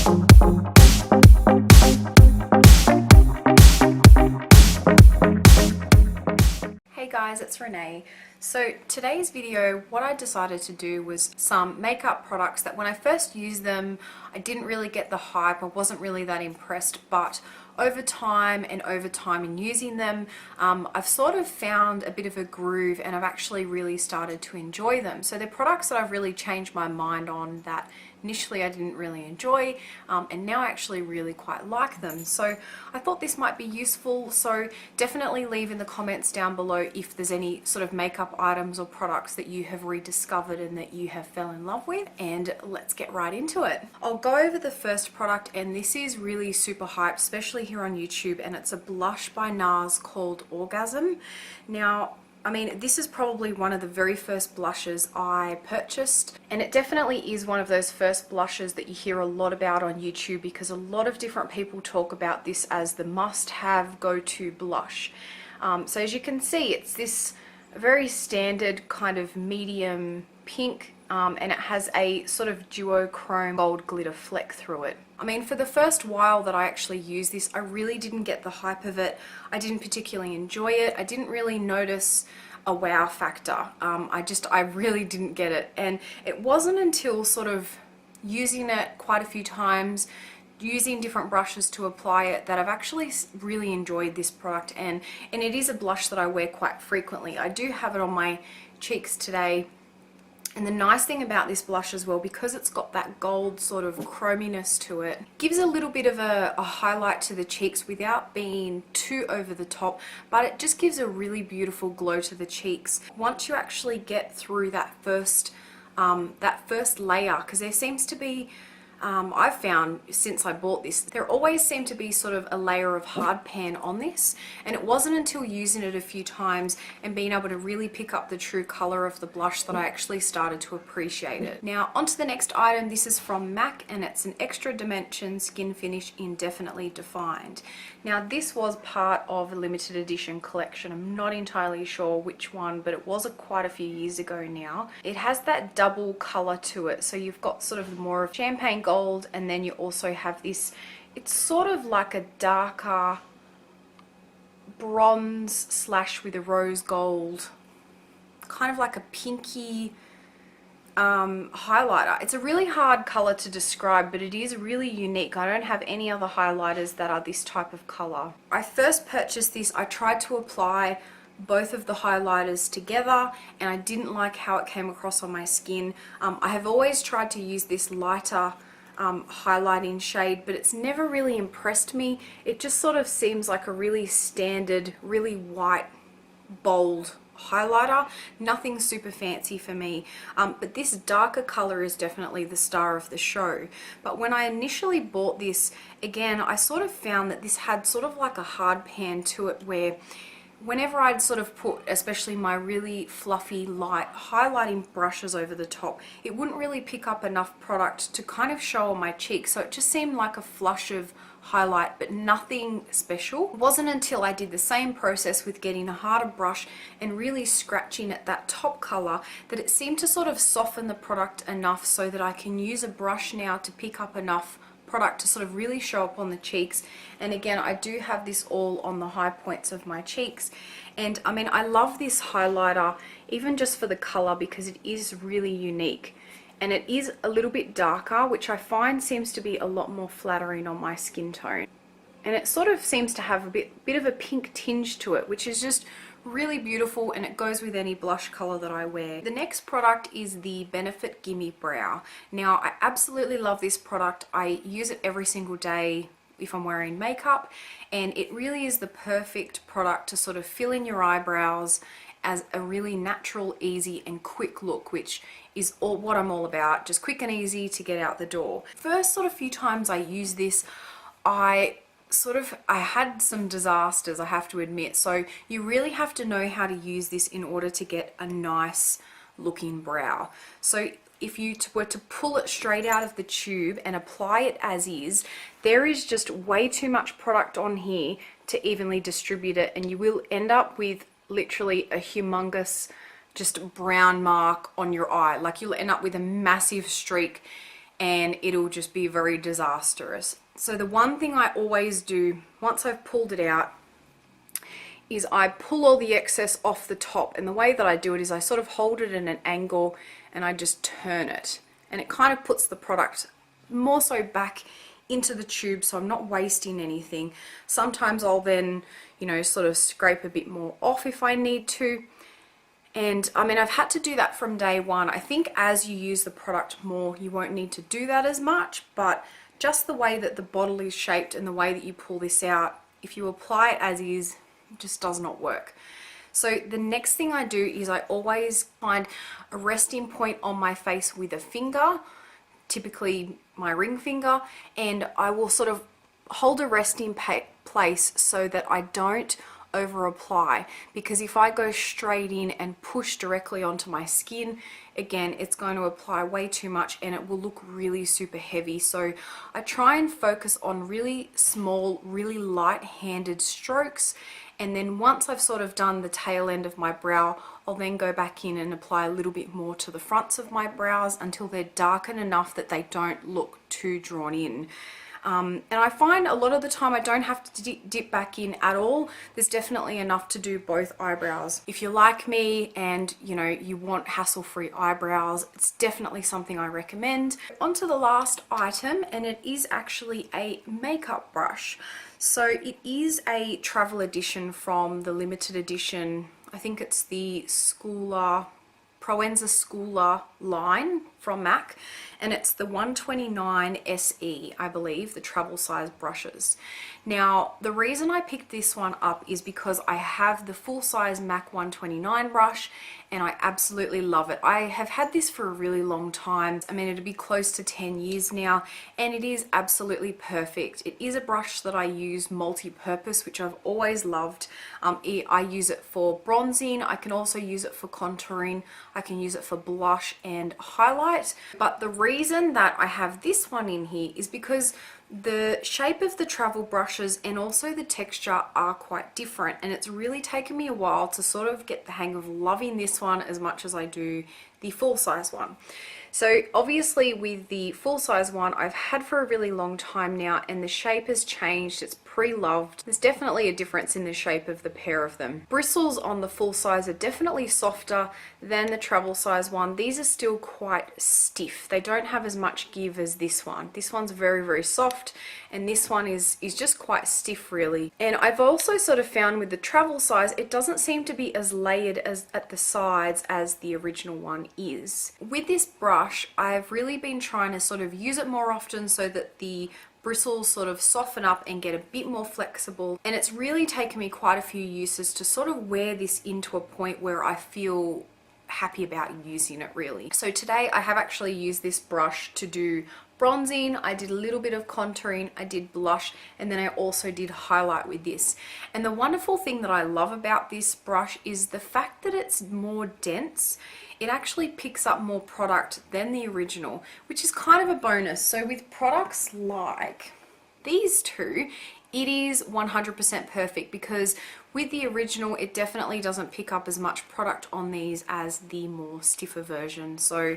Hey guys, it's Renee. So today's video, what I decided to do was some makeup products that when I first used them, I didn't really get the hype. I wasn't really that impressed, but over time in using them, I've sort of found a bit of a groove and I've actually really started to enjoy them. So they're products that I've really changed my mind on that initially I didn't really enjoy, and now I actually really quite like them. So I thought this might be useful, so definitely leave in the comments down below if there's any sort of makeup items or products that you have rediscovered and that you have fell in love with, and let's get right into it. I'll go over the first product, and this is really super hyped, especially here on YouTube, and it's a blush by Nars called Orgasm. Now, I mean, this is probably one of the very first blushes I purchased, and it definitely is one of those first blushes that you hear a lot about on YouTube because a lot of different people talk about this as the must-have go-to blush. So as you can see, it's this very standard kind of medium pink, and it has a sort of duochrome gold glitter fleck through it. I mean, for the first while that I actually used this, I really didn't get the hype of it. I didn't particularly enjoy it. I didn't really notice a wow factor. I really didn't get it. And it wasn't until sort of using it quite a few times, using different brushes to apply it, that I've actually really enjoyed this product. And it is a blush that I wear quite frequently. I do have it on my cheeks today. And the nice thing about this blush as well, because it's got that gold sort of chrominess to it, gives a little bit of a highlight to the cheeks without being too over the top, but it just gives a really beautiful glow to the cheeks. Once you actually get through that first layer, because there seems to be, I've found since I bought this, there always seemed to be sort of a layer of hard pan on this, and it wasn't until using it a few times and being able to really pick up the true color of the blush that I actually started to appreciate it. Now onto the next item. This is from MAC, and it's an extra dimension skin finish indefinitely defined. Now this was part of a limited edition collection. I'm not entirely sure which one, but it was quite a few years ago now. It has that double color to it, so you've got sort of more of champagne gold, and then you also have this, it's sort of like a darker bronze slash with a rose gold, kind of like a pinky highlighter. It's a really hard color to describe, but it is really unique. I don't have any other highlighters that are this type of color. I first purchased this, I tried to apply both of the highlighters together, and I didn't like how it came across on my skin. I have always tried to use this lighter highlighting shade, but it's never really impressed me. It just sort of seems like a really standard, really white, bold highlighter. Nothing super fancy for me, but this darker color is definitely the star of the show. But when I initially bought this, again, I sort of found that this had sort of like a hard pan to it, where whenever I'd sort of put, especially my really fluffy light highlighting brushes over the top, it wouldn't really pick up enough product to kind of show on my cheeks. So it just seemed like a flush of highlight, but nothing special. It wasn't until I did the same process with getting a harder brush and really scratching at that top color that it seemed to sort of soften the product enough so that I can use a brush now to pick up enough product to sort of really show up on the cheeks. And again, I do have this all on the high points of my cheeks, and I mean, I love this highlighter even just for the color because it is really unique, and it is a little bit darker, which I find seems to be a lot more flattering on my skin tone, and it sort of seems to have a bit of a pink tinge to it, which is just really beautiful, and it goes with any blush color that I wear. The next product is the Benefit Gimme Brow. Now I absolutely love this product. I use it every single day if I'm wearing makeup, and it really is the perfect product to sort of fill in your eyebrows as a really natural, easy and quick look, which is what I'm all about, just quick and easy to get out the door. First sort of few times I use this, I had some disasters, I have to admit. So you really have to know how to use this in order to get a nice looking brow. So if you were to pull it straight out of the tube and apply it as is, there is just way too much product on here to evenly distribute it, and you will end up with literally a humongous just brown mark on your eye. Like, you'll end up with a massive streak, and it'll just be very disastrous. So the one thing I always do once I've pulled it out is I pull all the excess off the top, and the way that I do it is I sort of hold it at an angle and I just turn it, and it kind of puts the product more so back into the tube, so I'm not wasting anything. Sometimes I'll then, you know, sort of scrape a bit more off if I need to. And I mean, I've had to do that from day one. I think as you use the product more, you won't need to do that as much, but just the way that the bottle is shaped and the way that you pull this out, if you apply it as is, it just does not work. So the next thing I do is I always find a resting point on my face with a finger, typically my ring finger, and I will sort of hold a resting place so that I don't over apply, because if I go straight in and push directly onto my skin, again, it's going to apply way too much and it will look really super heavy. So I try and focus on really small, really light-handed strokes, and then once I've sort of done the tail end of my brow, I'll then go back in and apply a little bit more to the fronts of my brows until they're darkened enough that they don't look too drawn in. And I find a lot of the time I don't have to dip back in at all. There's definitely enough to do both eyebrows. If you're like me and you know you want hassle-free eyebrows, it's definitely something I recommend. On to the last item, and it is actually a makeup brush. So it is a travel edition from the limited edition, I think it's the Proenza Schouler line from MAC, and it's the 129 SE, I believe, the travel size brushes. Now, the reason I picked this one up is because I have the full size MAC 129 brush and I absolutely love it. I have had this for a really long time. I mean, it'll be close to 10 years now, and it is absolutely perfect. It is a brush that I use multi-purpose, which I've always loved. I use it for bronzing. I can also use it for contouring. I can use it for blush and highlight. But the reason that I have this one in here is because the shape of the travel brushes and also the texture are quite different, and it's really taken me a while to sort of get the hang of loving this one as much as I do the full size one. So obviously with the full size one I've had for a really long time now, and the shape has changed. It's pre-loved. There's definitely a difference in the shape of the pair of them. Bristles on the full size are definitely softer than the travel size one. These are still quite stiff. They don't have as much give as this one. This one's very, very soft, and this one is just quite stiff really. And I've also sort of found with the travel size, it doesn't seem to be as layered as at the sides as the original one is. With this brush, I've really been trying to sort of use it more often so that the bristles sort of soften up and get a bit more flexible, and it's really taken me quite a few uses to sort of wear this into a point where I feel happy about using it really. So today I have actually used this brush to do bronzing, I did a little bit of contouring, I did blush, and then I also did highlight with this. And the wonderful thing that I love about this brush is the fact that it's more dense. It actually picks up more product than the original, which is kind of a bonus. So with products like these two, it is 100% perfect, because with the original it definitely doesn't pick up as much product on these as the more stiffer version. So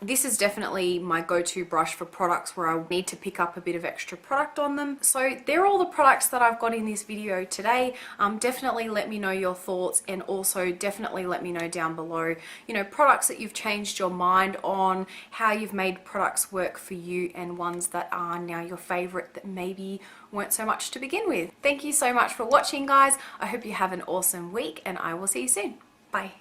this is definitely my go-to brush for products where I need to pick up a bit of extra product on them. So they're all the products that I've got in this video today. Definitely let me know your thoughts, and also definitely let me know down below, you know, products that you've changed your mind on, how you've made products work for you, and ones that are now your favorite that maybe weren't so much to begin with. Thank you so much for watching, guys. I hope you have an awesome week, and I will see you soon. Bye.